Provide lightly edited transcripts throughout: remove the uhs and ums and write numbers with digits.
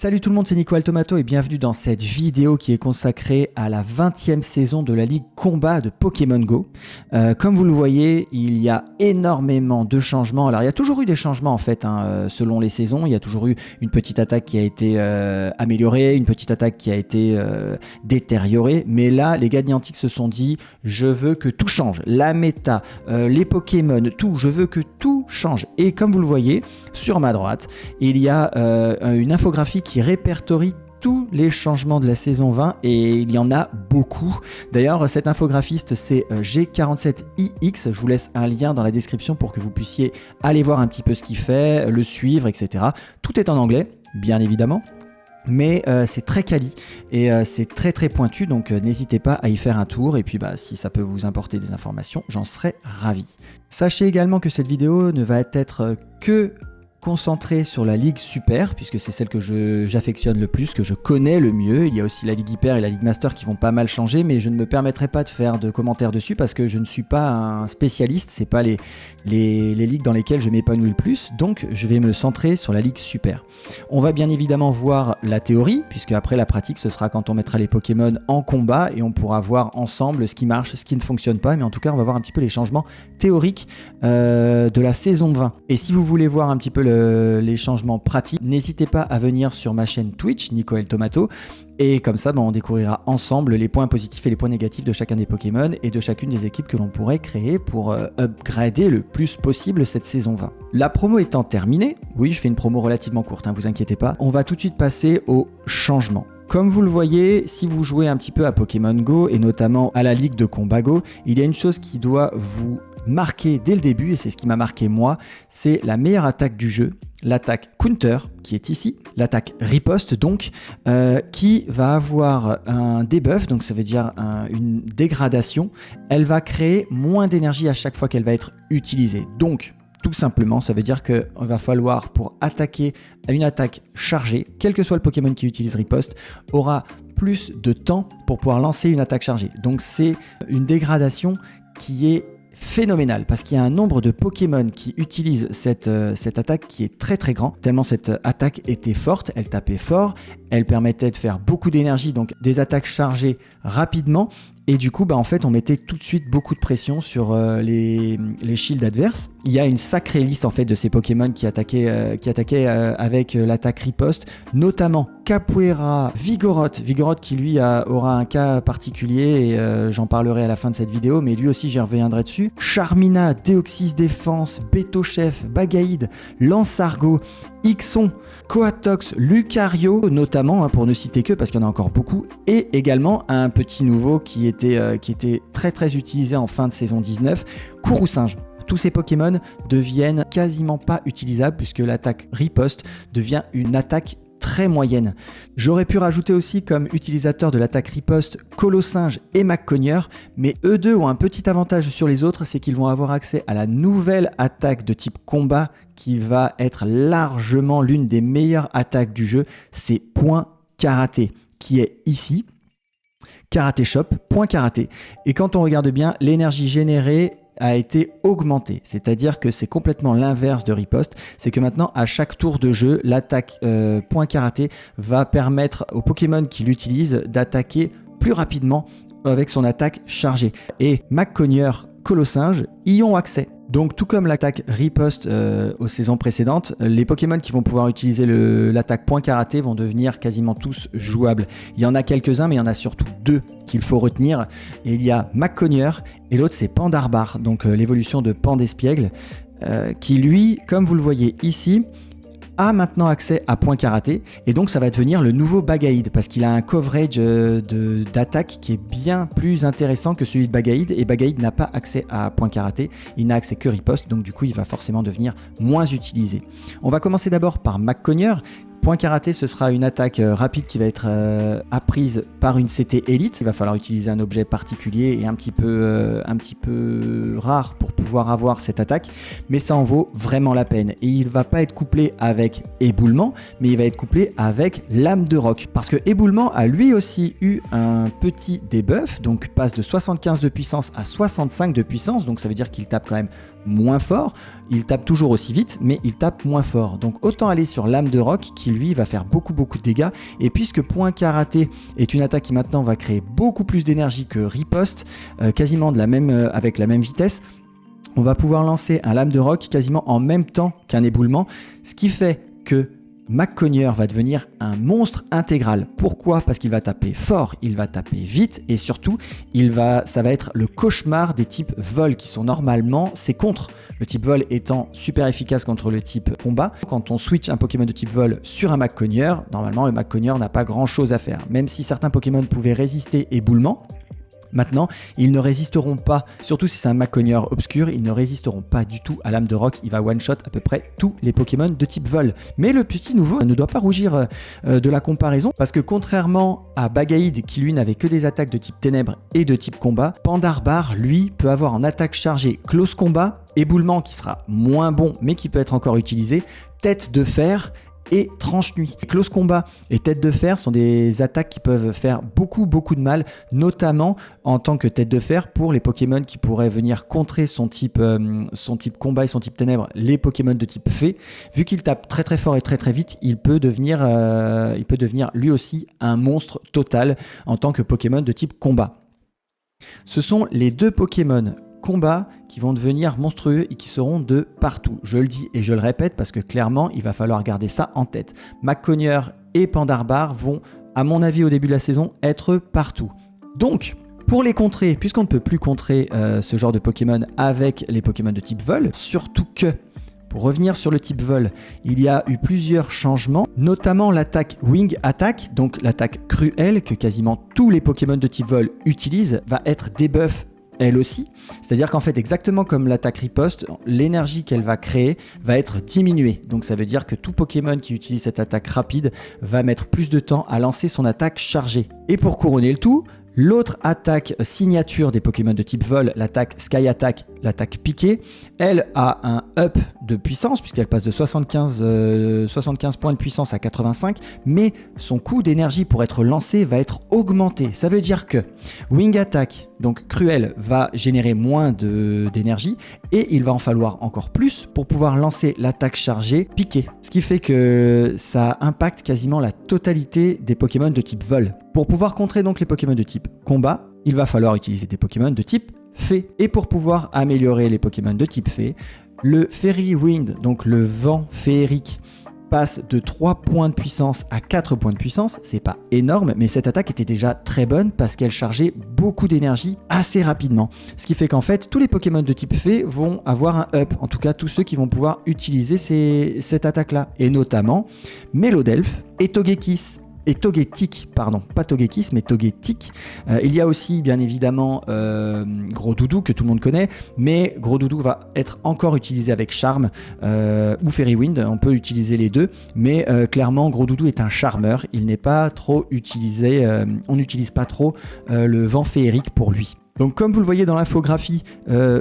Salut tout le monde, c'est Nico Altomato et bienvenue dans cette vidéo qui est consacrée à la 20e saison de la Ligue Combat de Pokémon Go. Comme vous le voyez, il y a énormément de changements. Alors il y a toujours eu des changements en fait, selon les saisons. Il y a toujours eu une petite attaque qui a été améliorée, une petite attaque qui a été détériorée. Mais là, les gars de Niantic se sont dit, je veux que tout change. La méta, les Pokémon, tout, je veux que tout change. Et comme vous le voyez, sur ma droite, il y a une infographie qui répertorie tous les changements de la saison 20 et il y en a beaucoup. D'ailleurs, cet infographiste, c'est G47iX. Je vous laisse un lien dans la description pour que vous puissiez aller voir un petit peu ce qu'il fait, le suivre, etc. Tout est en anglais, bien évidemment. Mais c'est très quali et c'est très pointu, donc n'hésitez pas à y faire un tour et puis si ça peut vous apporter des informations, j'en serais ravi. Sachez également que cette vidéo ne va être que concentré sur la Ligue Super, puisque c'est celle que j'affectionne le plus, que je connais le mieux. Il y a aussi la Ligue Hyper et la Ligue Master qui vont pas mal changer, mais je ne me permettrai pas de faire de commentaires dessus parce que je ne suis pas un spécialiste, c'est pas les ligues dans lesquelles je m'épanouis le plus, donc je vais me centrer sur la Ligue Super. On va bien évidemment voir la théorie, puisque après la pratique, ce sera quand on mettra les Pokémon en combat et on pourra voir ensemble ce qui marche, ce qui ne fonctionne pas, mais en tout cas, on va voir un petit peu les changements théoriques de la saison 20. Et si vous voulez voir un petit peu les changements pratiques, n'hésitez pas à venir sur ma chaîne Twitch, Nico Altomato, et comme ça on découvrira ensemble les points positifs et les points négatifs de chacun des Pokémon et de chacune des équipes que l'on pourrait créer pour upgrader le plus possible cette saison 20. La promo étant terminée, oui je fais une promo relativement courte, vous inquiétez pas, on va tout de suite passer aux changements. Comme vous le voyez, si vous jouez un petit peu à Pokémon Go et notamment à la Ligue de Combat Go, il y a une chose qui doit vous marquer dès le début, et c'est ce qui m'a marqué moi, c'est la meilleure attaque du jeu, l'attaque Counter, qui est ici, l'attaque Riposte donc, qui va avoir un debuff, donc ça veut dire une dégradation. Elle va créer moins d'énergie à chaque fois qu'elle va être utilisée. Donc, tout simplement, ça veut dire qu'il va falloir, pour attaquer à une attaque chargée, quel que soit le Pokémon qui utilise Riposte, aura plus de temps pour pouvoir lancer une attaque chargée. Donc c'est une dégradation qui est phénoménal parce qu'il y a un nombre de Pokémon qui utilisent cette attaque qui est très grand, tellement cette attaque était forte, elle tapait fort, elle permettait de faire beaucoup d'énergie, donc des attaques chargées rapidement, et du coup en fait on mettait tout de suite beaucoup de pression sur les shields adverses. Il y a une sacrée liste en fait de ces Pokémon qui attaquaient avec l'attaque riposte, notamment Capoeira, Vigoroth qui lui aura un cas particulier et j'en parlerai à la fin de cette vidéo, mais lui aussi j'y reviendrai dessus. Charmina, Deoxys Défense, Betochef, Bagaïd, Lansargo, Ixon, Coatox, Lucario notamment, pour ne citer que parce qu'il y en a encore beaucoup, et également un petit nouveau qui était très utilisé en fin de saison 19, Courroucinge. Tous ces Pokémon deviennent quasiment pas utilisables puisque l'attaque riposte devient une attaque très moyenne. J'aurais pu rajouter aussi comme utilisateur de l'attaque riposte Colossinge et McCogneur, mais eux deux ont un petit avantage sur les autres, c'est qu'ils vont avoir accès à la nouvelle attaque de type combat qui va être largement l'une des meilleures attaques du jeu, c'est Point Karaté, qui est ici, Karaté Shop, Point Karaté. Et quand on regarde bien, l'énergie générée a été augmenté, c'est-à-dire que c'est complètement l'inverse de riposte, c'est que maintenant à chaque tour de jeu, l'attaque Point Karaté va permettre aux Pokémon qui l'utilisent d'attaquer plus rapidement avec son attaque chargée. Et McCogneur, Colossinge y ont accès. Donc tout comme l'attaque riposte aux saisons précédentes, les Pokémon qui vont pouvoir utiliser l'attaque Point Karaté vont devenir quasiment tous jouables. Il y en a quelques-uns, mais il y en a surtout deux qu'il faut retenir. Et il y a McCogneur et l'autre c'est Pandarbar, donc l'évolution de Pandespiègle, qui lui, comme vous le voyez ici, a maintenant accès à Point Karaté et donc ça va devenir le nouveau Bagaïd parce qu'il a un coverage d'attaque qui est bien plus intéressant que celui de Bagaïd et Bagaïd n'a pas accès à Point Karaté, il n'a accès que riposte, donc du coup il va forcément devenir moins utilisé. On va commencer d'abord par McCogneur. Point Karaté, ce sera une attaque rapide qui va être apprise par une CT élite. Il va falloir utiliser un objet particulier et un petit peu rare pour pouvoir avoir cette attaque, mais ça en vaut vraiment la peine. Et il ne va pas être couplé avec éboulement, mais il va être couplé avec lame de roc. Parce que éboulement a lui aussi eu un petit debuff, donc passe de 75 de puissance à 65 de puissance, donc ça veut dire qu'il tape quand même moins fort. Il tape toujours aussi vite, mais il tape moins fort. Donc autant aller sur lame de roc qui lui, va faire beaucoup de dégâts. Et puisque Point Karaté est une attaque qui maintenant va créer beaucoup plus d'énergie que Riposte, quasiment avec la même vitesse, on va pouvoir lancer un lame de roc quasiment en même temps qu'un éboulement, ce qui fait que McCogner va devenir un monstre intégral. Pourquoi ? Parce qu'il va taper fort, il va taper vite et surtout, ça va être le cauchemar des types vol qui sont normalement ses contres. Le type vol étant super efficace contre le type combat. Quand on switch un Pokémon de type vol sur un McCogner, normalement le McCogner n'a pas grand chose à faire. Même si certains Pokémon pouvaient résister éboulement, maintenant, ils ne résisteront pas, surtout si c'est un McCogner obscur, ils ne résisteront pas du tout à l'âme de roc. Il va one-shot à peu près tous les Pokémon de type vol. Mais le petit nouveau ne doit pas rougir de la comparaison, parce que contrairement à Bagaïd, qui lui n'avait que des attaques de type ténèbres et de type combat, Pandarbar, lui, peut avoir en attaque chargée close combat, éboulement qui sera moins bon, mais qui peut être encore utilisé, tête de fer et tranche-nuit. Close combat et tête de fer sont des attaques qui peuvent faire beaucoup de mal, notamment en tant que tête de fer pour les Pokémon qui pourraient venir contrer son type combat et son type ténèbres, les Pokémon de type fée. Vu qu'il tape très fort et très vite, il peut devenir lui aussi un monstre total en tant que Pokémon de type combat. Ce sont les deux Pokémon combat qui vont devenir monstrueux et qui seront de partout. Je le dis et je le répète parce que clairement, il va falloir garder ça en tête. McCogner et Pandarbar vont, à mon avis, au début de la saison, être partout. Donc, pour les contrer, puisqu'on ne peut plus contrer ce genre de Pokémon avec les Pokémon de type vol, surtout que, pour revenir sur le type vol, il y a eu plusieurs changements, notamment l'attaque Wing Attack, donc l'attaque cruelle que quasiment tous les Pokémon de type vol utilisent, va être debuff elle aussi, c'est-à-dire qu'en fait, exactement comme l'attaque riposte, l'énergie qu'elle va créer va être diminuée. Donc ça veut dire que tout Pokémon qui utilise cette attaque rapide va mettre plus de temps à lancer son attaque chargée. Et pour couronner le tout, l'autre attaque signature des Pokémon de type vol, l'attaque Sky Attack, l'attaque piquée, elle a un up de puissance puisqu'elle passe de 75 points de puissance à 85, mais son coût d'énergie pour être lancé va être augmenté. Ça veut dire que Wing Attack, donc cruel, va générer moins d'énergie et il va en falloir encore plus pour pouvoir lancer l'attaque chargée piquée. Ce qui fait que ça impacte quasiment la totalité des Pokémon de type vol. Pour pouvoir contrer donc les Pokémon de type combat, il va falloir utiliser des Pokémon de type fée. Et pour pouvoir améliorer les Pokémon de type fée, le Fairy Wind, donc le vent féerique, passe de 3 points de puissance à 4 points de puissance. C'est pas énorme, mais cette attaque était déjà très bonne parce qu'elle chargeait beaucoup d'énergie assez rapidement. Ce qui fait qu'en fait, tous les Pokémon de type fée vont avoir un up. En tout cas, tous ceux qui vont pouvoir utiliser cette attaque-là. Et notamment Melodelph et Togekiss. Et Togetic, pardon, pas Togekiss, mais Togetic. Il y a aussi, bien évidemment, Gros Doudou, que tout le monde connaît, mais Gros Doudou va être encore utilisé avec Charme ou Fairy Wind, on peut utiliser les deux, mais clairement, Gros Doudou est un charmeur, il n'est pas trop utilisé, on n'utilise pas trop le vent féerique pour lui. Donc comme vous le voyez dans l'infographie,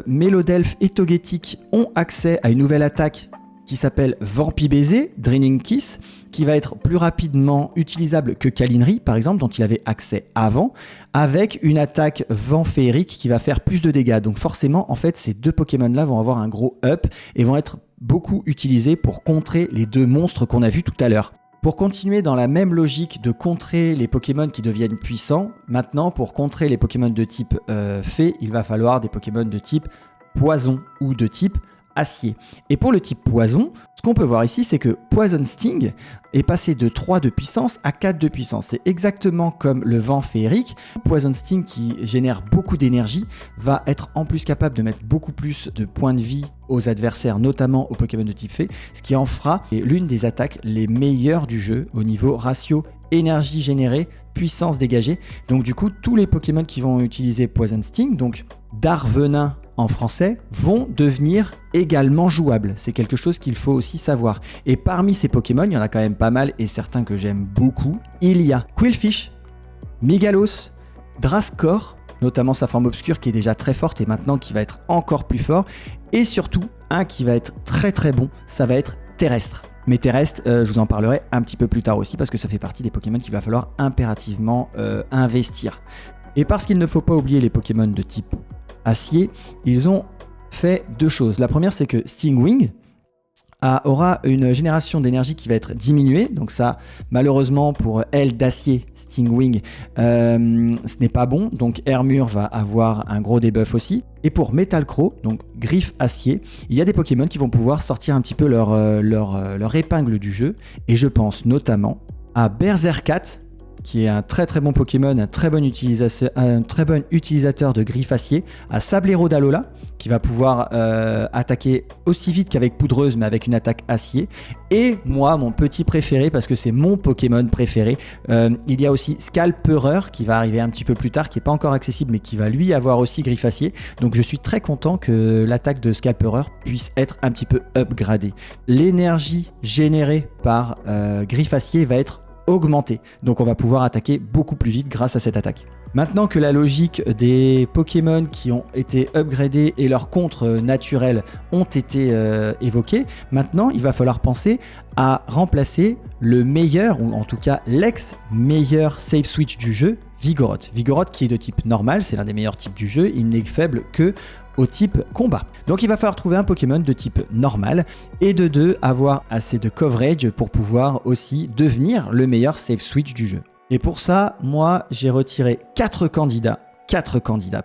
Melodelph et Togetic ont accès à une nouvelle attaque qui s'appelle Vampibaiser, Draining Kiss, qui va être plus rapidement utilisable que Calinry, par exemple, dont il avait accès avant, avec une attaque vent féerique qui va faire plus de dégâts. Donc forcément, en fait, ces deux Pokémon-là vont avoir un gros up et vont être beaucoup utilisés pour contrer les deux monstres qu'on a vus tout à l'heure. Pour continuer dans la même logique de contrer les Pokémon qui deviennent puissants, maintenant, pour contrer les Pokémon de type fée, il va falloir des Pokémon de type poison ou de type acier. Et pour le type poison, ce qu'on peut voir ici, c'est que Poison Sting est passé de 3 de puissance à 4 de puissance. C'est exactement comme le vent féerique. Poison Sting, qui génère beaucoup d'énergie, va être en plus capable de mettre beaucoup plus de points de vie aux adversaires, notamment aux Pokémon de type fée, ce qui en fera l'une des attaques les meilleures du jeu au niveau ratio énergie générée, puissance dégagée. Donc du coup, tous les Pokémon qui vont utiliser Poison Sting, donc Darvenin en français, vont devenir également jouables. C'est quelque chose qu'il faut aussi savoir. Et parmi ces Pokémon, il y en a quand même pas mal et certains que j'aime beaucoup. Il y a Qwilfish, Migalos, Drascor, notamment sa forme obscure qui est déjà très forte et maintenant qui va être encore plus fort. Et surtout, un qui va être très bon, ça va être Terrestre. Mais Terrestre, je vous en parlerai un petit peu plus tard aussi parce que ça fait partie des Pokémon qu'il va falloir impérativement investir. Et parce qu'il ne faut pas oublier les Pokémon de type acier, ils ont fait deux choses. La première, c'est que Stingwing aura une génération d'énergie qui va être diminuée. Donc ça, malheureusement pour aile d'acier, Stingwing, ce n'est pas bon. Donc Armure va avoir un gros debuff aussi. Et pour Metal Crow, donc griffe acier, il y a des Pokémon qui vont pouvoir sortir un petit peu leur épingle du jeu. Et je pense notamment à Berserkat, qui est un très très bon Pokémon, un très bon utilisateur de griffe acier, à Sablero d'Alola, qui va pouvoir attaquer aussi vite qu'avec Poudreuse, mais avec une attaque acier. Et moi, mon petit préféré, parce que c'est mon Pokémon préféré, il y a aussi Scalpereur, qui va arriver un petit peu plus tard, qui n'est pas encore accessible, mais qui va lui avoir aussi griffe acier. Donc je suis très content que l'attaque de Scalpereur puisse être un petit peu upgradée. L'énergie générée par griffe acier va être augmenter. Donc on va pouvoir attaquer beaucoup plus vite grâce à cette attaque. Maintenant que la logique des Pokémon qui ont été upgradés et leurs contres naturels ont été évoqués, maintenant il va falloir penser à remplacer le meilleur, ou en tout cas l'ex-meilleur save switch du jeu, Vigoroth. Vigoroth qui est de type normal, c'est l'un des meilleurs types du jeu, il n'est faible que au type combat. Donc il va falloir trouver un Pokémon de type normal et de 2 avoir assez de coverage pour pouvoir aussi devenir le meilleur save switch du jeu. Et pour ça, moi j'ai retiré 4 candidats,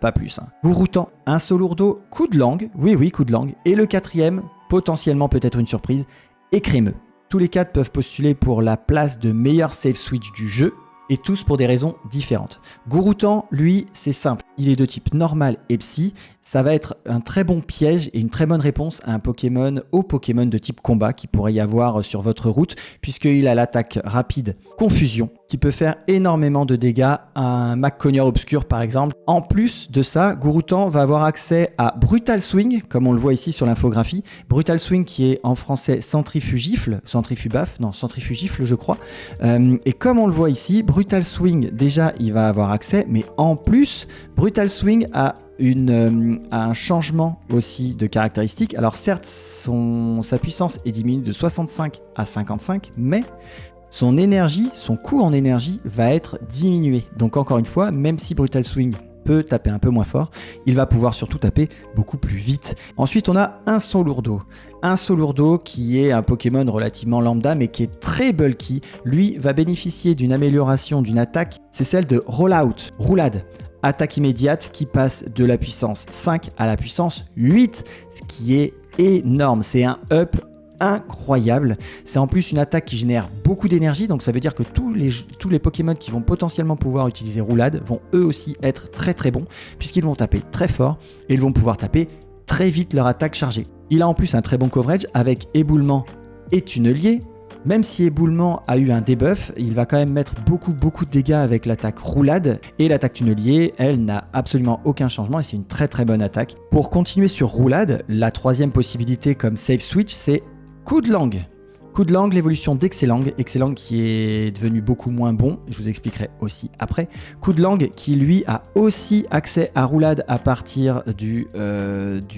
pas plus. Gouroutan, un Solourdo, coup de langue, oui coup de langue, et le 4e, potentiellement peut-être une surprise, Écrémeux. Tous les 4 peuvent postuler pour la place de meilleur save switch du jeu, et tous pour des raisons différentes. Gouroutan, lui, c'est simple. Il est de type normal et psy. Ça va être un très bon piège et une très bonne réponse à au Pokémon de type combat qui pourrait y avoir sur votre route, puisqu'il a l'attaque rapide Confusion, qui peut faire énormément de dégâts à un Macconia obscur par exemple. En plus de ça, Gouroutan va avoir accès à Brutal Swing, comme on le voit ici sur l'infographie. Brutal Swing qui est en français centrifugifle je crois. Et comme on le voit ici, Brutal Swing, déjà il va avoir accès, mais en plus, Brutal Swing a un changement aussi de caractéristiques. Alors certes, sa puissance est diminuée de 65 à 55, mais son coût en énergie va être diminué. Donc encore une fois, même si Brutal Swing peut taper un peu moins fort, il va pouvoir surtout taper beaucoup plus vite. Ensuite, on a un Solourdo. Un Solourdo qui est un Pokémon relativement lambda, mais qui est très bulky. Lui va bénéficier d'une amélioration d'une attaque, c'est celle de Rollout, roulade. Attaque immédiate qui passe de la puissance 5 à la puissance 8, ce qui est énorme. C'est un up incroyable. C'est en plus une attaque qui génère beaucoup d'énergie, donc ça veut dire que tous les Pokémon qui vont potentiellement pouvoir utiliser roulade vont eux aussi être très très bons, puisqu'ils vont taper très fort et ils vont pouvoir taper très vite leur attaque chargée. Il a en plus un très bon coverage avec éboulement et tunnelier. Même si éboulement a eu un debuff, il va quand même mettre beaucoup de dégâts avec l'attaque roulade, et l'attaque tunnelier, elle n'a absolument aucun changement et c'est une très très bonne attaque. Pour continuer sur roulade, la 3e possibilité comme save switch, c'est coup de langue. Coup de langue, l'évolution d'Excellang, Excellang qui est devenu beaucoup moins bon, je vous expliquerai aussi après. Coup de langue qui lui a aussi accès à roulade à partir du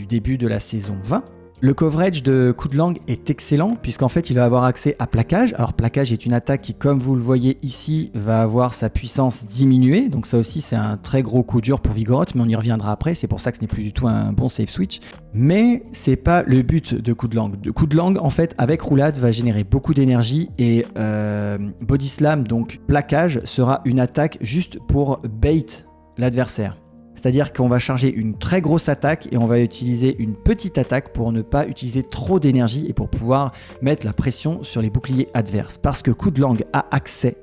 début de la saison 20. Le coverage de coup de langue est excellent puisqu'en fait il va avoir accès à plaquage. Alors plaquage est une attaque qui, comme vous le voyez ici, va avoir sa puissance diminuée. Donc ça aussi c'est un très gros coup dur pour Vigoroth, mais on y reviendra après. C'est pour ça que ce n'est plus du tout un bon save switch. Mais c'est pas le but de coup de langue. De coup de langue en fait avec roulade va générer beaucoup d'énergie et Body Slam, donc plaquage, sera une attaque juste pour bait l'adversaire. C'est-à-dire qu'on va charger une très grosse attaque et on va utiliser une petite attaque pour ne pas utiliser trop d'énergie et pour pouvoir mettre la pression sur les boucliers adverses. Parce que coup de langue a accès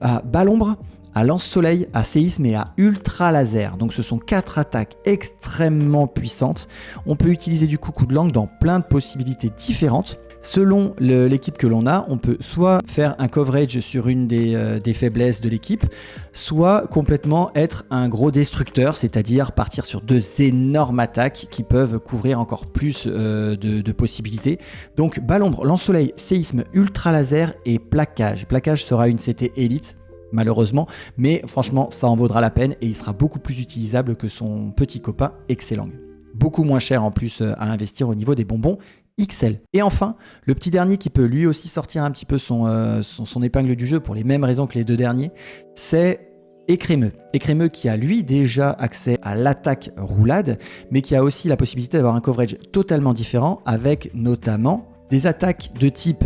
à Balombre, à Lance-Soleil, à Séisme et à Ultra Laser. Donc ce sont 4 attaques extrêmement puissantes. On peut utiliser du coup de langue dans plein de possibilités différentes. Selon l'équipe que l'on a, on peut soit faire un coverage sur une des faiblesses de l'équipe, soit complètement être un gros destructeur, c'est-à-dire partir sur 2 énormes attaques qui peuvent couvrir encore plus de possibilités. Donc Balombre, Lance-Soleil, Séisme, Ultra Laser et Plaquage. Plaquage sera une CT élite, malheureusement, mais franchement ça en vaudra la peine et il sera beaucoup plus utilisable que son petit copain Excellang. Beaucoup moins cher en plus à investir au niveau des bonbons XL. Et enfin, le petit dernier qui peut lui aussi sortir un petit peu son épingle du jeu pour les mêmes raisons que les 2 derniers, c'est Écrémeux. Écrémeux qui a lui déjà accès à l'attaque roulade, mais qui a aussi la possibilité d'avoir un coverage totalement différent avec notamment des attaques de type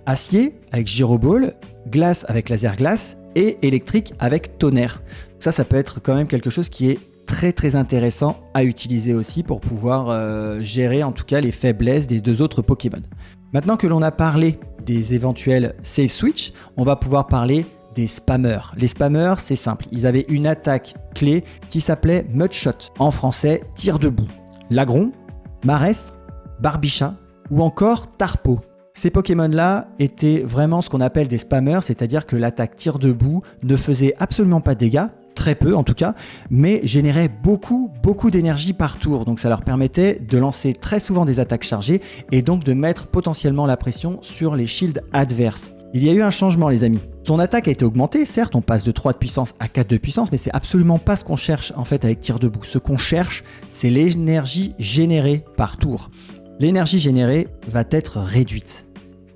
acier avec Gyroball, glace avec laser glace et électrique avec tonnerre. Ça peut être quand même quelque chose qui est très très intéressant à utiliser aussi pour pouvoir gérer en tout cas les faiblesses des deux autres Pokémon. Maintenant que l'on a parlé des éventuels save switch, on va pouvoir parler des spammers. Les spammers, c'est simple, ils avaient une attaque clé qui s'appelait Mudshot, en français tir debout. Lagron, Marestre, Barbicha ou encore Tarpo. Ces Pokémon-là étaient vraiment ce qu'on appelle des spammers, c'est-à-dire que l'attaque tir debout ne faisait absolument pas de dégâts, très peu en tout cas, mais générait beaucoup d'énergie par tour. Donc ça leur permettait de lancer très souvent des attaques chargées et donc de mettre potentiellement la pression sur les shields adverses. Il y a eu un changement les amis. Son attaque a été augmentée, certes on passe de 3 de puissance à 4 de puissance, mais c'est absolument pas ce qu'on cherche en fait avec tir debout. Ce qu'on cherche, c'est l'énergie générée par tour. L'énergie générée va être réduite.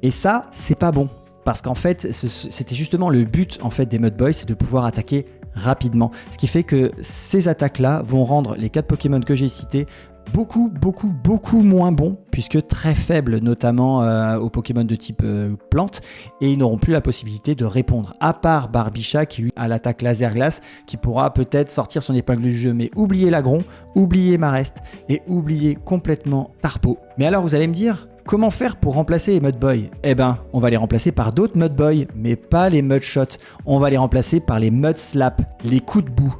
Et ça, c'est pas bon. Parce qu'en fait, c'était justement le but en fait, des Mud Boys, c'est de pouvoir attaquer rapidement. Ce qui fait que ces attaques-là vont rendre les 4 Pokémon que j'ai cités beaucoup moins bons, puisque très faibles, notamment aux Pokémon de type plante, et ils n'auront plus la possibilité de répondre, à part Barbicha qui lui a l'attaque laser glace, qui pourra peut-être sortir son épingle du jeu, mais oubliez Lagron, oubliez Marestre, et oubliez complètement Tarpo. Mais alors vous allez me dire, comment faire pour remplacer les Mud Boys ? Eh ben, on va les remplacer par d'autres Mud Boys, mais pas les Mud Shot, on va les remplacer par les Mud Slap, les coups de boue.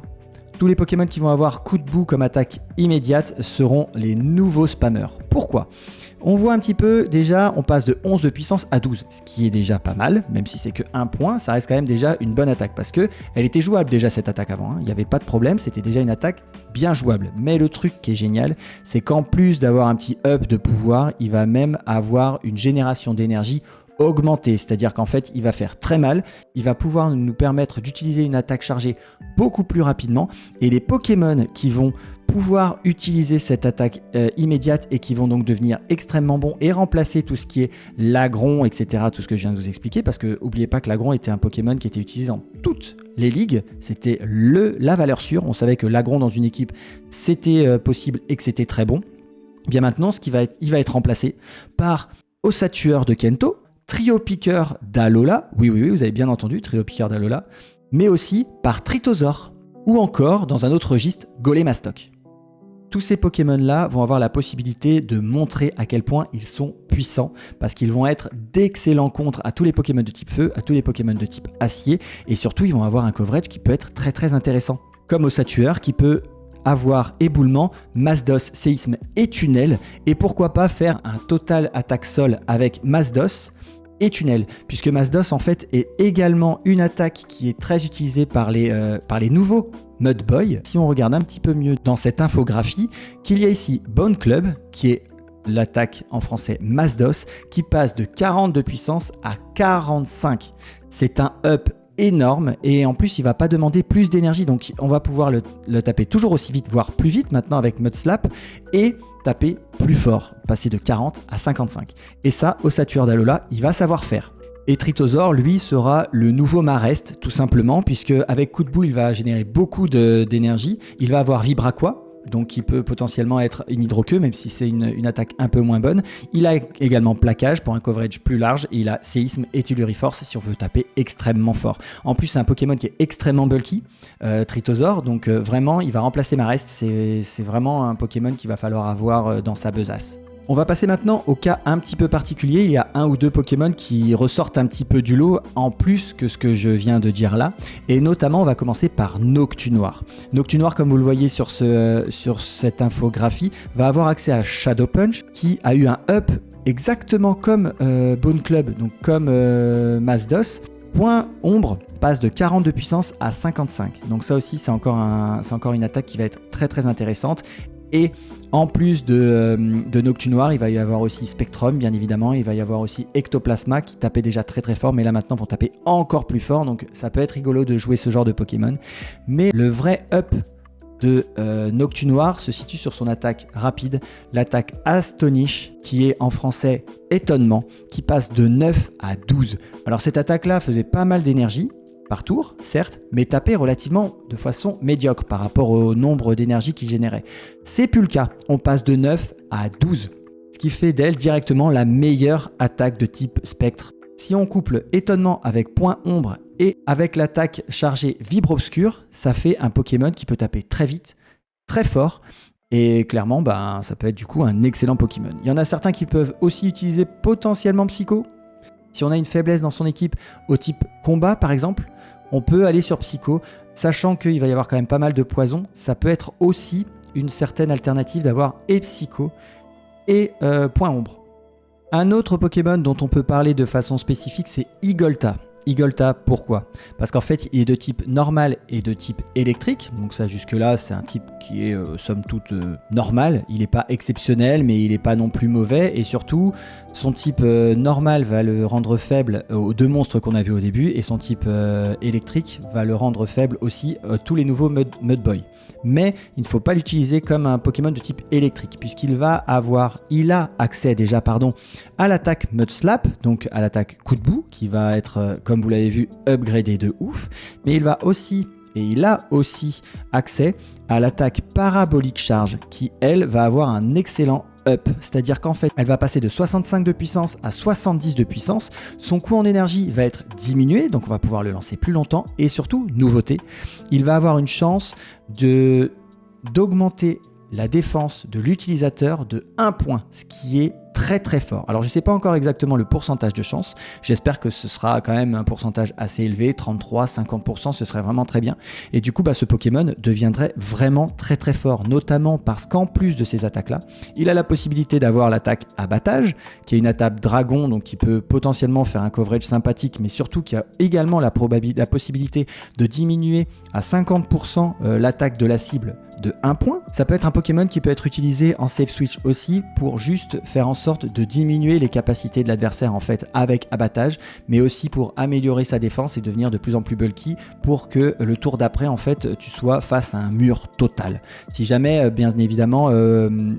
Tous les Pokémon qui vont avoir coup de boue comme attaque immédiate seront les nouveaux spammers. Pourquoi ? On voit un petit peu, déjà, on passe de 11 de puissance à 12, ce qui est déjà pas mal, même si c'est que 1 point, ça reste quand même déjà une bonne attaque, parce que elle était jouable déjà cette attaque avant, hein. Il n'y avait pas de problème, c'était déjà une attaque bien jouable. Mais le truc qui est génial, c'est qu'en plus d'avoir un petit up de pouvoir, il va même avoir une génération d'énergie augmenté, c'est-à-dire qu'en fait il va faire très mal, il va pouvoir nous permettre d'utiliser une attaque chargée beaucoup plus rapidement, et les Pokémon qui vont pouvoir utiliser cette attaque immédiate et qui vont donc devenir extrêmement bons et remplacer tout ce qui est Lagron, etc., tout ce que je viens de vous expliquer, parce que n'oubliez pas que Lagron était un Pokémon qui était utilisé dans toutes les ligues, c'était la valeur sûre, on savait que Lagron dans une équipe c'était possible et que c'était très bon. Bien maintenant, il va être remplacé par Ossatueur de Kento, Trio Piqueur d'Alola, oui, vous avez bien entendu, Trio Piqueur d'Alola, mais aussi par Tritosaur, ou encore, dans un autre registre, Golémastoc. Tous ces Pokémon-là vont avoir la possibilité de montrer à quel point ils sont puissants, parce qu'ils vont être d'excellents contres à tous les Pokémon de type feu, à tous les Pokémon de type acier, et surtout ils vont avoir un coverage qui peut être très intéressant, comme Ossatueur qui peut avoir éboulement, Masdos, séisme et tunnel, et pourquoi pas faire un total attaque sol avec Masdos et tunnel, puisque Masdos en fait est également une attaque qui est très utilisée par les nouveaux Mud Boy. Si on regarde un petit peu mieux dans cette infographie, qu'il y a ici Bone Club, qui est l'attaque en français Masdos, qui passe de 40 de puissance à 45. C'est un up énorme, et en plus il va pas demander plus d'énergie, donc on va pouvoir le taper toujours aussi vite, voire plus vite maintenant avec Mud Slap, et taper plus fort, passer de 40 à 55. Et ça, Ossatueur d'Alola, il va savoir faire. Et Tritosaur, lui, sera le nouveau Marestre, tout simplement, puisque avec coup de boue, il va générer beaucoup d'énergie. Il va avoir Vibraqua, donc il peut potentiellement être une hydroqueue, même si c'est une attaque un peu moins bonne. Il a également plaquage pour un coverage plus large, et il a séisme et Telluriforce si on veut taper extrêmement fort. En plus, c'est un Pokémon qui est extrêmement bulky, Tritosaur, donc vraiment, il va remplacer Marestre. C'est vraiment un Pokémon qu'il va falloir avoir dans sa besace. On va passer maintenant au cas un petit peu particulier. Il y a un ou deux Pokémon qui ressortent un petit peu du lot en plus que ce que je viens de dire là. Et notamment, on va commencer par Noctunoir. Noctunoir, comme vous le voyez sur cette infographie, va avoir accès à Shadow Punch qui a eu un up exactement comme Bone Club, donc comme Masdos. Point ombre passe de 40 de puissance à 55. Donc ça aussi, c'est encore une attaque qui va être très intéressante. Et en plus de Noctunoir, il va y avoir aussi Spectrum, bien évidemment. Il va y avoir aussi Ectoplasma qui tapait déjà très fort, mais là maintenant vont taper encore plus fort. Donc ça peut être rigolo de jouer ce genre de Pokémon. Mais le vrai up de Noctunoir se situe sur son attaque rapide, l'attaque Astonish, qui est en français étonnement, qui passe de 9 à 12. Alors cette attaque-là faisait pas mal d'énergie par tour, certes, mais tapé relativement de façon médiocre par rapport au nombre d'énergie qu'il générait. C'est plus le cas, on passe de 9 à 12. ce qui fait d'elle directement la meilleure attaque de type spectre. Si on couple étonnement avec point ombre et avec l'attaque chargée vibre obscur, ça fait un Pokémon qui peut taper très vite, très fort, et clairement ça peut être du coup un excellent Pokémon. Il y en a certains qui peuvent aussi utiliser potentiellement Psycho. Si on a une faiblesse dans son équipe au type combat par exemple, on peut aller sur Psycho, sachant qu'il va y avoir quand même pas mal de poison. Ça peut être aussi une certaine alternative d'avoir et Psycho et point ombre. Un autre Pokémon dont on peut parler de façon spécifique, c'est Igolta. Igolta, pourquoi? Parce qu'en fait, il est de type normal et de type électrique. Donc ça, jusque-là, c'est un type qui est somme toute normal. Il n'est pas exceptionnel, mais il n'est pas non plus mauvais. Et surtout, son type normal va le rendre faible aux deux monstres qu'on a vus au début. Et son type électrique va le rendre faible aussi tous les nouveaux Mudboy. Mais il ne faut pas l'utiliser comme un Pokémon de type électrique, puisqu'il a accès déjà à l'attaque Mudslap, donc à l'attaque coup de boue, qui va être, comme vous l'avez vu, upgradé de ouf. Mais il a aussi accès à l'attaque Parabolic Charge, qui elle va avoir un excellent up, c'est-à-dire qu'en fait elle va passer de 65 de puissance à 70 de puissance, son coût en énergie va être diminué, donc on va pouvoir le lancer plus longtemps, et surtout, nouveauté, il va avoir une chance d'augmenter la défense de l'utilisateur de 1 point, ce qui est très très fort. Alors je ne sais pas encore exactement le pourcentage de chance, j'espère que ce sera quand même un pourcentage assez élevé, 33-50%, ce serait vraiment très bien. Et du coup, ce Pokémon deviendrait vraiment très très fort, notamment parce qu'en plus de ces attaques-là, il a la possibilité d'avoir l'attaque Abattage, qui est une attaque dragon, donc qui peut potentiellement faire un coverage sympathique, mais surtout qui a également la possibilité de diminuer à 50% l'attaque de la cible de 1 point. Ça peut être un Pokémon qui peut être utilisé en safe switch aussi pour juste faire en sorte de diminuer les capacités de l'adversaire en fait avec abattage, mais aussi pour améliorer sa défense et devenir de plus en plus bulky pour que le tour d'après en fait tu sois face à un mur total. Si jamais bien évidemment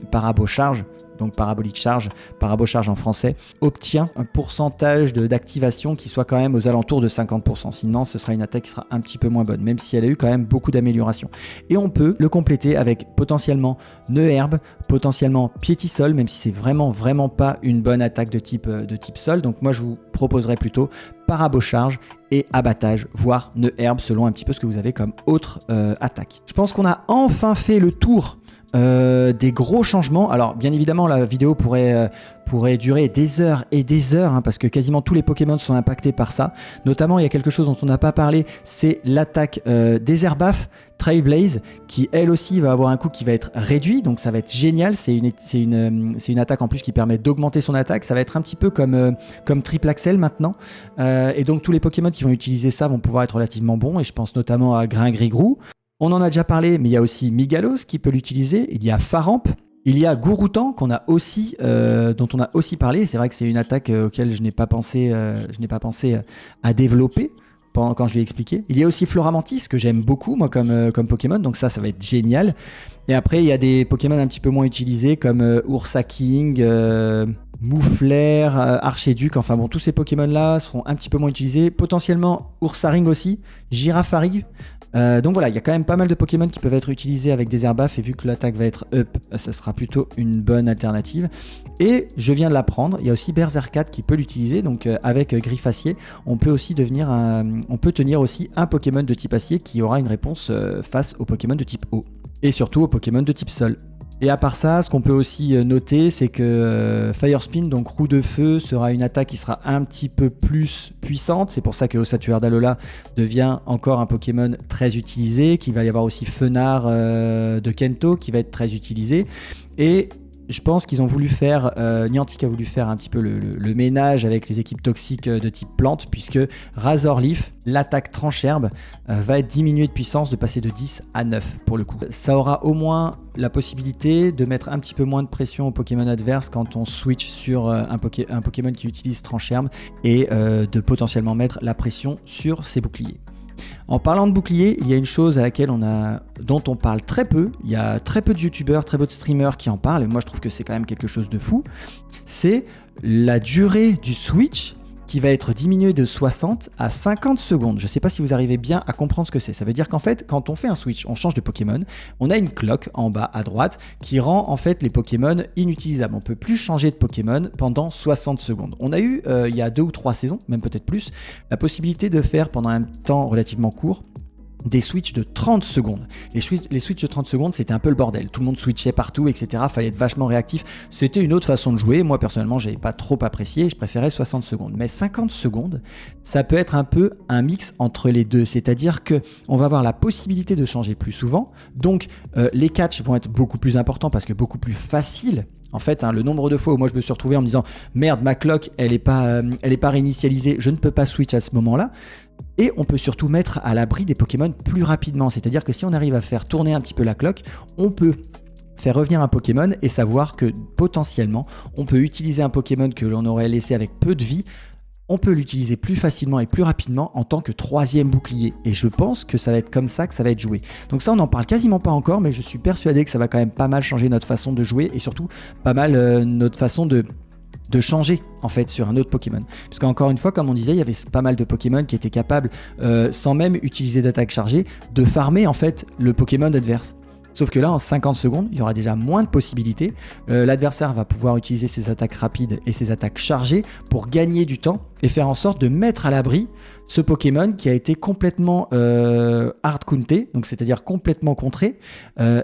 Parabocharge, donc Parabolic Charge, Parabocharge en français, obtient un pourcentage d'activation qui soit quand même aux alentours de 50%. Sinon, ce sera une attaque qui sera un petit peu moins bonne, même si elle a eu quand même beaucoup d'améliorations. Et on peut le compléter avec potentiellement Nœud Herbe, potentiellement Piétisol, même si c'est vraiment pas une bonne attaque de type sol. Donc moi, je vous proposerais plutôt Parabocharge et Abattage, voire Nœud Herbe, selon un petit peu ce que vous avez comme autre attaque. Je pense qu'on a enfin fait le tour des gros changements. Alors bien évidemment la vidéo pourrait durer des heures et des heures hein, parce que quasiment tous les Pokémon sont impactés par ça. Notamment il y a quelque chose dont on n'a pas parlé, c'est l'attaque Déserbaf Trailblaze, qui elle aussi va avoir un coût qui va être réduit, donc ça va être génial. C'est une attaque en plus qui permet d'augmenter son attaque. Ça va être un petit peu comme Triple Axel maintenant, et donc tous les Pokémon qui vont utiliser ça vont pouvoir être relativement bons, et je pense notamment à Gringrigrou. On en a déjà parlé, mais il y a aussi Migalos qui peut l'utiliser, il y a Faramp, il y a Gouroutan dont on a aussi parlé. C'est vrai que c'est une attaque auquel je n'ai pas pensé à développer quand je lui ai expliqué. Il y a aussi Floramantis que j'aime beaucoup moi comme Pokémon, donc ça va être génial. Et après il y a des Pokémon un petit peu moins utilisés comme Ursaking, Moufleur, Archiduc, enfin bon, tous ces Pokémon là seront un petit peu moins utilisés. Potentiellement Ursaring aussi, Girafarig. Donc voilà, il y a quand même pas mal de Pokémon qui peuvent être utilisés avec des Airbaf, et vu que l'attaque va être up, ça sera plutôt une bonne alternative. Et je viens de l'apprendre, il y a aussi Berserkat qui peut l'utiliser, donc avec Griffacier, on peut tenir aussi un Pokémon de type acier qui aura une réponse face aux Pokémon de type eau, et surtout aux Pokémon de type sol. Et à part ça, ce qu'on peut aussi noter, c'est que Fire Spin, donc roue de feu, sera une attaque qui sera un petit peu plus puissante. C'est pour ça que Ossature d'Alola devient encore un Pokémon très utilisé, qu'il va y avoir aussi Fenard de Kento qui va être très utilisé. Et je pense qu'ils ont voulu faire, Niantic a voulu faire un petit peu le ménage avec les équipes toxiques de type plante, puisque Razor Leaf, l'attaque tranche-herbe, va être diminuée de puissance, de passer de 10 à 9 pour le coup. Ça aura au moins la possibilité de mettre un petit peu moins de pression au Pokémon adverse quand on switch sur un Pokémon qui utilise tranche-herbe, et de potentiellement mettre la pression sur ses boucliers. En parlant de bouclier, il y a une chose dont on parle très peu. Il y a très peu de youtubeurs, très peu de streamers qui en parlent, et moi je trouve que c'est quand même quelque chose de fou. C'est la durée du switch qui va être diminué de 60 à 50 secondes. Je ne sais pas si vous arrivez bien à comprendre ce que c'est. Ça veut dire qu'en fait, quand on fait un switch, on change de Pokémon, on a une cloque en bas à droite qui rend en fait les Pokémon inutilisables. On ne peut plus changer de Pokémon pendant 60 secondes. On a eu, il y a 2 ou 3 saisons, même peut-être plus, la possibilité de faire pendant un temps relativement court des switches de 30 secondes. Les switches de 30 secondes, c'était un peu le bordel. Tout le monde switchait partout, etc. Fallait être vachement réactif. C'était une autre façon de jouer. Moi, personnellement, j'avais pas trop apprécié. Je préférais 60 secondes. Mais 50 secondes, ça peut être un peu un mix entre les deux. C'est-à-dire qu'on va avoir la possibilité de changer plus souvent. Donc, les catchs vont être beaucoup plus importants parce que beaucoup plus faciles. En fait, le nombre de fois où moi je me suis retrouvé en me disant merde, ma cloque, elle est pas réinitialisée, je ne peux pas switch à ce moment-là. Et on peut surtout mettre à l'abri des Pokémon plus rapidement. C'est-à-dire que si on arrive à faire tourner un petit peu la cloque, on peut faire revenir un Pokémon et savoir que potentiellement, on peut utiliser un Pokémon que l'on aurait laissé avec peu de vie. On peut l'utiliser plus facilement et plus rapidement en tant que troisième bouclier. Et je pense que ça va être comme ça que ça va être joué. Donc ça, on n'en parle quasiment pas encore, mais je suis persuadé que ça va quand même pas mal changer notre façon de jouer et surtout pas mal notre façon de changer en fait sur un autre Pokémon. Parce qu'encore une fois, comme on disait, il y avait pas mal de Pokémon qui étaient capables, sans même utiliser d'attaque chargée, de farmer en fait le Pokémon adverse. Sauf que là, en 50 secondes, il y aura déjà moins de possibilités. L'adversaire va pouvoir utiliser ses attaques rapides et ses attaques chargées pour gagner du temps et faire en sorte de mettre à l'abri ce Pokémon qui a été complètement hard-counté, donc c'est-à-dire complètement contré,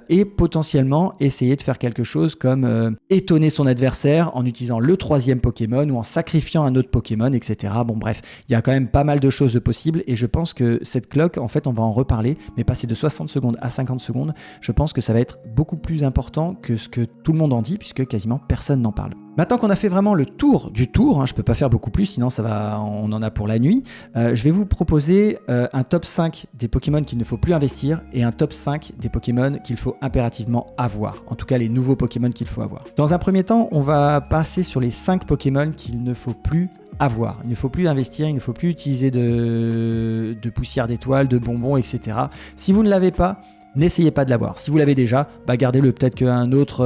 et potentiellement essayer de faire quelque chose comme étonner son adversaire en utilisant le troisième Pokémon ou en sacrifiant un autre Pokémon, etc. Bon bref, il y a quand même pas mal de choses possibles et je pense que cette cloque, en fait, on va en reparler, mais passer de 60 secondes à 50 secondes, je pense que ça va être beaucoup plus important que ce que tout le monde en dit, puisque quasiment personne n'en parle. Maintenant qu'on a fait vraiment le tour du tour, je ne peux pas faire beaucoup plus, sinon on en a pour la nuit, je vais vous proposer un top 5 des Pokémon qu'il ne faut plus investir et un top 5 des Pokémon qu'il faut impérativement avoir. En tout cas, les nouveaux Pokémon qu'il faut avoir. Dans un premier temps, on va passer sur les 5 Pokémon qu'il ne faut plus avoir. Il ne faut plus investir, il ne faut plus utiliser de poussière d'étoiles, de bonbons, etc. Si vous ne l'avez pas, n'essayez pas de l'avoir. Si vous l'avez déjà, gardez-le. Peut-être qu'une autre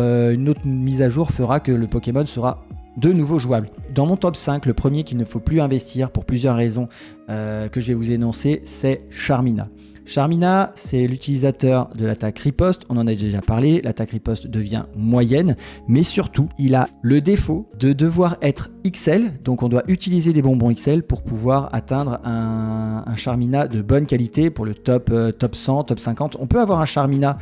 mise à jour fera que le Pokémon sera de nouveau jouable. Dans mon top 5, le premier qu'il ne faut plus investir pour plusieurs raisons que je vais vous énoncer, c'est Charmina. Charmina, c'est l'utilisateur de l'attaque riposte, on en a déjà parlé, l'attaque riposte devient moyenne, mais surtout, il a le défaut de devoir être XL, donc on doit utiliser des bonbons XL pour pouvoir atteindre un Charmina de bonne qualité pour le top 100, top 50. On peut avoir un Charmina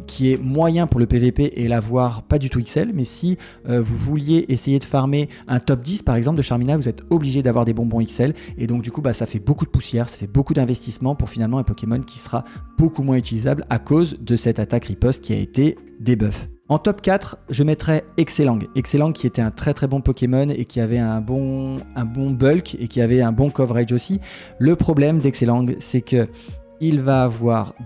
qui est moyen pour le PVP et l'avoir pas du tout XL, mais si vous vouliez essayer de farmer un top 10 par exemple de Charmina, vous êtes obligé d'avoir des bonbons XL, et donc du coup ça fait beaucoup de poussière, ça fait beaucoup d'investissement pour finalement un Pokémon qui sera beaucoup moins utilisable à cause de cette attaque riposte qui a été debuff. En top 4, je mettrais Excellang. Excellang qui était un très très bon Pokémon et qui avait un bon bulk et qui avait un bon coverage aussi. Le problème d'Excellang, c'est que il va avoir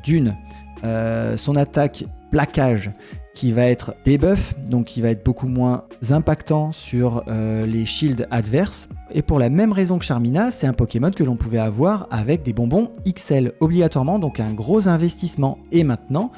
son attaque plaquage qui va être debuff, donc qui va être beaucoup moins impactant sur les shields adverses. Et pour la même raison que Charmina, c'est un Pokémon que l'on pouvait avoir avec des bonbons XL obligatoirement, donc un gros investissement. Et maintenant,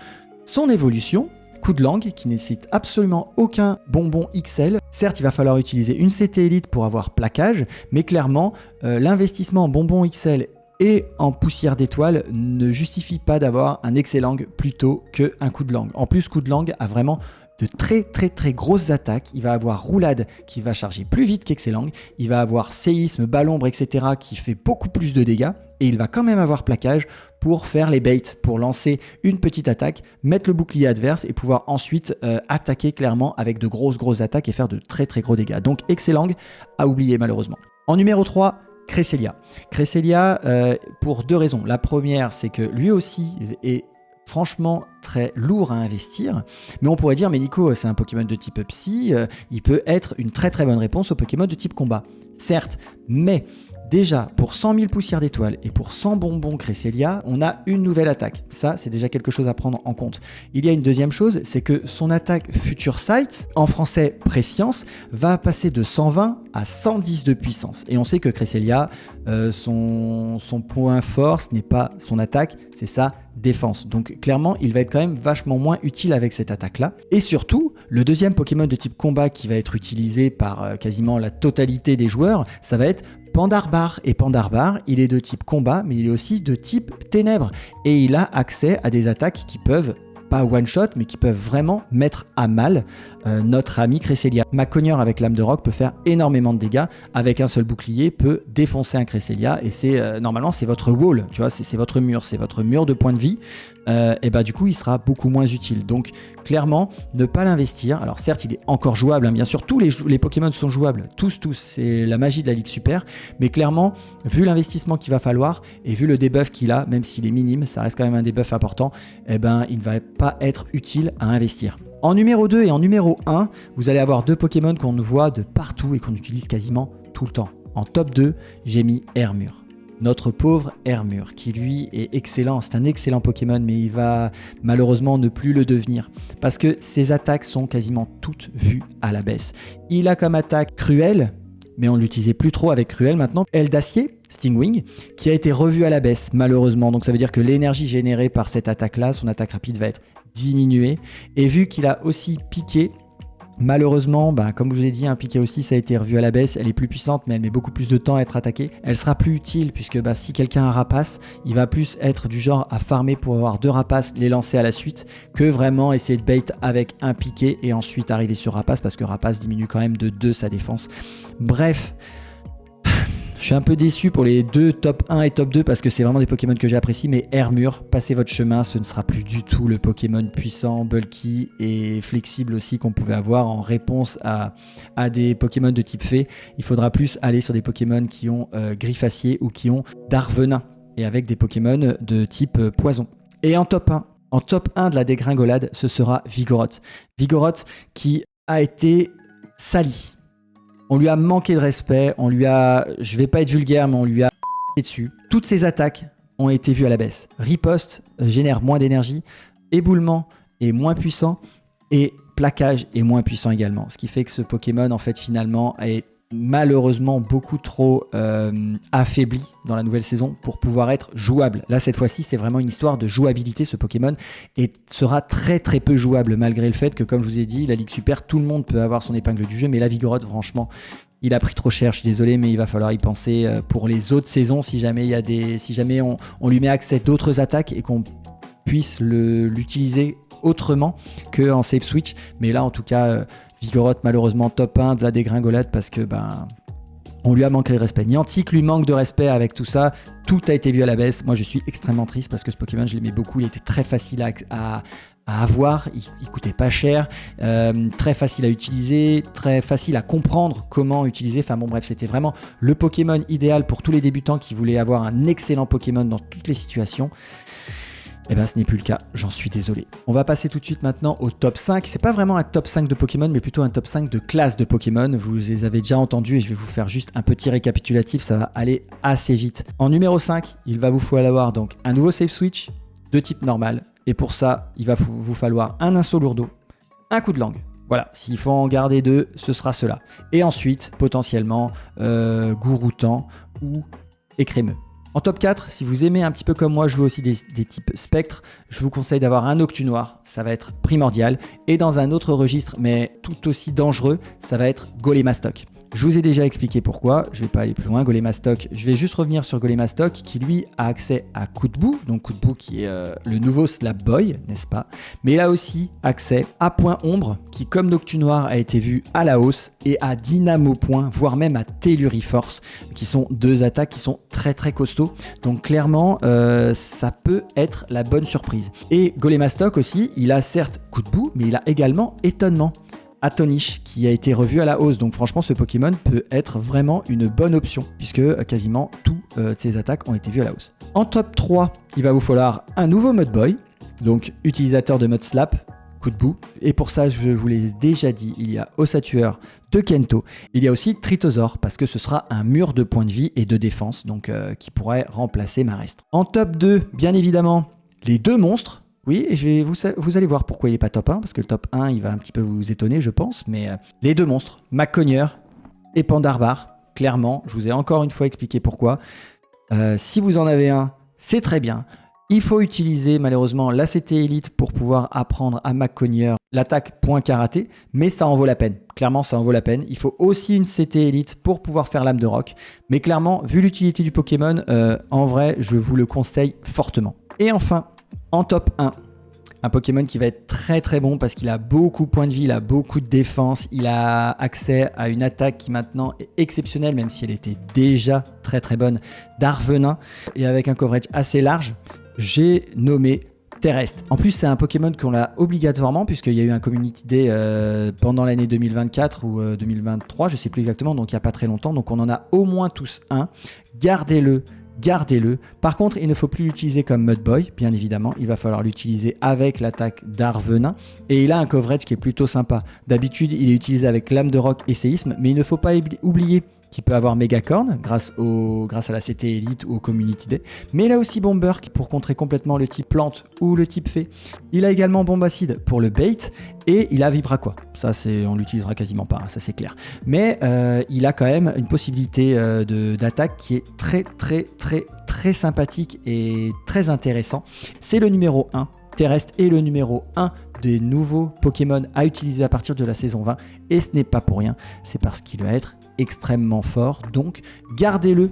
son évolution, Coup de langue, qui nécessite absolument aucun bonbon XL. Certes, il va falloir utiliser une CT Elite pour avoir plaquage, mais clairement, l'investissement en bonbons XL et en poussière d'étoiles ne justifie pas d'avoir un Excellang plutôt qu'un coup de langue. En plus, coup de langue a vraiment de très très très grosses attaques. Il va avoir roulade qui va charger plus vite qu'Excellang. Il va avoir séisme, ballombre, etc. qui fait beaucoup plus de dégâts. Et il va quand même avoir plaquage pour faire les baits, pour lancer une petite attaque, mettre le bouclier adverse et pouvoir ensuite attaquer clairement avec de grosses attaques et faire de très très gros dégâts. Donc Excellang à oublier malheureusement. En numéro 3, Cresselia. Cresselia pour deux raisons. La première, c'est que lui aussi est franchement très lourd à investir, mais on pourrait dire, mais Nico, c'est un Pokémon de type Psy, il peut être une très très bonne réponse au Pokémon de type combat. Certes, mais déjà, pour 100 000 poussières d'étoiles et pour 100 bonbons Cresselia, on a une nouvelle attaque. Ça, c'est déjà quelque chose à prendre en compte. Il y a une deuxième chose, c'est que son attaque Future Sight, en français Prescience, va passer de 120 à 110 de puissance. Et on sait que Cresselia, son point fort, ce n'est pas son attaque, c'est sa défense. Donc clairement, il va être quand même vachement moins utile avec cette attaque-là. Et surtout, Le deuxième Pokémon de type combat qui va être utilisé par quasiment la totalité des joueurs, ça va être Pandarbar. Et Pandarbar, il est de type combat, mais il est aussi de type ténèbres. Et il a accès à des attaques qui peuvent, pas one-shot, mais qui peuvent vraiment mettre à mal notre ami Cresselia. Macogneur avec lame de roc peut faire énormément de dégâts. Avec un seul bouclier, peut défoncer un Cresselia. Et c'est normalement, c'est votre wall, tu vois, c'est votre mur de points de vie. Et bah du coup, il sera beaucoup moins utile. Donc clairement, ne pas l'investir. Alors certes, il est encore jouable, hein, bien sûr, tous les Pokémon sont jouables, tous, c'est la magie de la Ligue Super. Mais clairement, vu l'investissement qu'il va falloir et vu le debuff qu'il a, même s'il est minime, ça reste quand même un debuff important, et ben il ne va pas être utile à investir. En numéro 2 et en numéro 1, vous allez avoir deux Pokémon qu'on voit de partout et qu'on utilise quasiment tout le temps. En top 2, j'ai mis Hermure. Notre pauvre Hermure, qui lui est excellent, c'est un excellent Pokémon, mais il va malheureusement ne plus le devenir, parce que ses attaques sont quasiment toutes vues à la baisse. Il a comme attaque Cruel, mais on ne l'utilisait plus trop avec Cruel maintenant. Aile d'acier, Stingwing, qui a été revu à la baisse malheureusement, donc ça veut dire que l'énergie générée par cette attaque-là, son attaque rapide va être diminuée, et vu qu'il a aussi piqué, malheureusement, comme je vous l'ai dit, un piqué aussi, ça a été revu à la baisse. Elle est plus puissante, mais elle met beaucoup plus de temps à être attaquée. Elle sera plus utile, puisque si quelqu'un a un rapace, il va plus être du genre à farmer pour avoir 2 rapaces, les lancer à la suite, que vraiment essayer de bait avec un piqué et ensuite arriver sur rapace, parce que rapace diminue quand même de 2 sa défense. Bref, je suis un peu déçu pour les deux top 1 et top 2 parce que c'est vraiment des Pokémon que j'apprécie, mais Hermure, passez votre chemin, ce ne sera plus du tout le Pokémon puissant, bulky et flexible aussi qu'on pouvait avoir en réponse à des Pokémon de type fée. Il faudra plus aller sur des Pokémon qui ont Griffacier ou qui ont Darvenin et avec des Pokémon de type poison. Et en top 1 de la dégringolade, ce sera Vigoroth. Vigoroth qui a été sali. On lui a manqué de respect, je vais pas être vulgaire, mais on lui a dessus. Toutes ses attaques ont été vues à la baisse. Riposte génère moins d'énergie, éboulement est moins puissant et plaquage est moins puissant également. Ce qui fait que ce Pokémon, en fait, finalement, est malheureusement beaucoup trop affaibli dans la nouvelle saison pour pouvoir être jouable. Là, cette fois-ci, c'est vraiment une histoire de jouabilité, ce Pokémon, et sera très très peu jouable, malgré le fait que, comme je vous ai dit, la Ligue Super, tout le monde peut avoir son épingle du jeu, mais la Vigoroth, franchement, il a pris trop cher, je suis désolé, mais il va falloir y penser pour les autres saisons, si jamais on lui met accès à d'autres attaques et qu'on puisse l'utiliser autrement qu'en save switch. Mais là, en tout cas, Vigoroth, malheureusement, top 1 de la dégringolade parce que on lui a manqué de respect. Niantic lui manque de respect avec tout ça. Tout a été vu à la baisse. Moi, je suis extrêmement triste parce que ce Pokémon, je l'aimais beaucoup. Il était très facile à avoir. Il coûtait pas cher. Très facile à utiliser. Très facile à comprendre comment utiliser. Enfin bon, bref, c'était vraiment le Pokémon idéal pour tous les débutants qui voulaient avoir un excellent Pokémon dans toutes les situations. Eh bien, ce n'est plus le cas, j'en suis désolé. On va passer tout de suite maintenant au top 5. C'est pas vraiment un top 5 de Pokémon, mais plutôt un top 5 de classes de Pokémon. Vous les avez déjà entendus et je vais vous faire juste un petit récapitulatif, ça va aller assez vite. En numéro 5, il va vous falloir donc un nouveau save switch de type normal. Et pour ça, il va vous falloir un Insolourdo, un coup de langue. Voilà, s'il faut en garder 2, ce sera cela. Et ensuite, potentiellement, Gouroutan ou Écrémeux. En top 4, si vous aimez un petit peu comme moi jouer aussi des types spectres, je vous conseille d'avoir un Octunoir, ça va être primordial. Et dans un autre registre, mais tout aussi dangereux, ça va être Golémastoc. Je vous ai déjà expliqué pourquoi, je ne vais pas aller plus loin, Golémastoc. Je vais juste revenir sur Golémastoc qui lui a accès à Coup de Boue, donc Coup de Boue qui est le nouveau Slap Boy, n'est-ce pas? Mais il a aussi accès à Point Ombre qui, comme Noctunoir, a été vu à la hausse, et à Dynamo Point, voire même à Telluriforce, qui sont 2 attaques qui sont très très costauds. Donc clairement, ça peut être la bonne surprise. Et Golémastoc aussi, il a certes Coup de Boue, mais il a également Étonnement. Atonish qui a été revu à la hausse, donc franchement ce Pokémon peut être vraiment une bonne option puisque quasiment toutes ses attaques ont été vues à la hausse. En top 3, il va vous falloir un nouveau Mud Boy, donc utilisateur de Mud Slap, Coup de Boue, et pour ça je vous l'ai déjà dit, il y a Ossatueur de Kento, il y a aussi Tritosaur parce que ce sera un mur de points de vie et de défense, donc qui pourrait remplacer Marestre. En top 2, bien évidemment, les 2 monstres. Oui, et vous allez voir pourquoi il n'est pas top 1, parce que le top 1, il va un petit peu vous étonner, je pense, mais les 2 monstres, Macogneur et Pandarbar, clairement, je vous ai encore une fois expliqué pourquoi. Si vous en avez un, c'est très bien. Il faut utiliser malheureusement l'ACT Elite pour pouvoir apprendre à Macogneur l'attaque point karaté, mais ça en vaut la peine. Clairement, ça en vaut la peine. Il faut aussi une CT Elite pour pouvoir faire lame de roc. Mais clairement, vu l'utilité du Pokémon, en vrai, je vous le conseille fortement. Et enfin, en top 1, un Pokémon qui va être très très bon parce qu'il a beaucoup de points de vie, il a beaucoup de défense, il a accès à une attaque qui maintenant est exceptionnelle, même si elle était déjà très très bonne, d'Arvenin, et avec un coverage assez large. J'ai nommé Terrestre. En plus, c'est un Pokémon qu'on a obligatoirement, puisqu'il y a eu un Community Day pendant l'année 2024 ou 2023, je ne sais plus exactement, donc il n'y a pas très longtemps. Donc on en a au moins tous un. Gardez-le. Gardez-le. Par contre, il ne faut plus l'utiliser comme Mudboy, bien évidemment. Il va falloir l'utiliser avec l'attaque d'Arvenin. Et il a un coverage qui est plutôt sympa. D'habitude, il est utilisé avec Lame de Roc et Séisme, mais il ne faut pas oublier qu'il peut avoir Mégacorn grâce à la CT Elite ou au Community Day. Mais il a aussi Bomber pour contrer complètement le type plante ou le type fée. Il a également Bombacide pour le bait et il a Vibraqua. Ça, on l'utilisera quasiment pas, hein, ça c'est clair. Mais il a quand même une possibilité d'attaque qui est très sympathique et très intéressant. C'est le numéro 1. Terrestre est le numéro 1 des nouveaux Pokémon à utiliser à partir de la saison 20. Et ce n'est pas pour rien, c'est parce qu'il va être extrêmement fort. Donc gardez-le,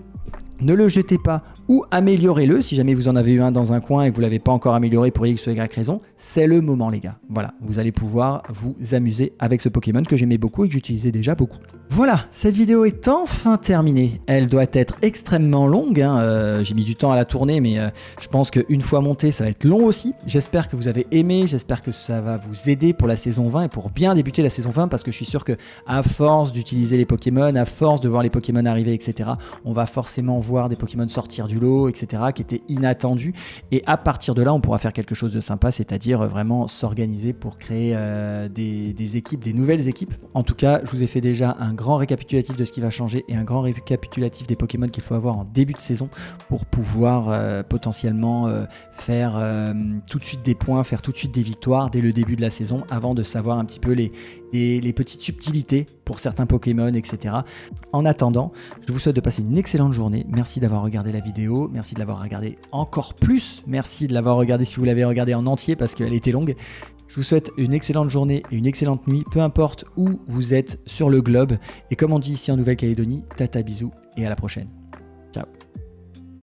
ne le jetez pas ou améliorez-le. Si jamais vous en avez eu un dans un coin et que vous ne l'avez pas encore amélioré pour X ou Y raison, c'est le moment les gars. Voilà, vous allez pouvoir vous amuser avec ce Pokémon que j'aimais beaucoup et que j'utilisais déjà beaucoup. Voilà, cette vidéo est enfin terminée. Elle doit être extrêmement longue, hein. J'ai mis du temps à la tourner, mais je pense qu'une fois montée, ça va être long aussi. J'espère que vous avez aimé, j'espère que ça va vous aider pour la saison 20 et pour bien débuter la saison 20, parce que je suis sûr que à force d'utiliser les Pokémon, à force de voir les Pokémon arriver, etc., on va forcément voir des Pokémon sortir du lot, etc., qui étaient inattendus. Et à partir de là, on pourra faire quelque chose de sympa, c'est-à-dire vraiment s'organiser pour créer des équipes, des nouvelles équipes. En tout cas, je vous ai fait déjà un grand récapitulatif de ce qui va changer et un grand récapitulatif des Pokémon qu'il faut avoir en début de saison pour pouvoir potentiellement faire tout de suite des points, faire tout de suite des victoires dès le début de la saison, avant de savoir un petit peu les petites subtilités pour certains Pokémon, etc. En attendant, je vous souhaite de passer une excellente journée. Merci d'avoir regardé la vidéo, merci de l'avoir regardé encore plus, merci de l'avoir regardé si vous l'avez regardé en entier parce qu'elle était longue. Je vous souhaite une excellente journée et une excellente nuit, peu importe où vous êtes sur le globe. Et comme on dit ici en Nouvelle-Calédonie, tata bisous et à la prochaine. Ciao.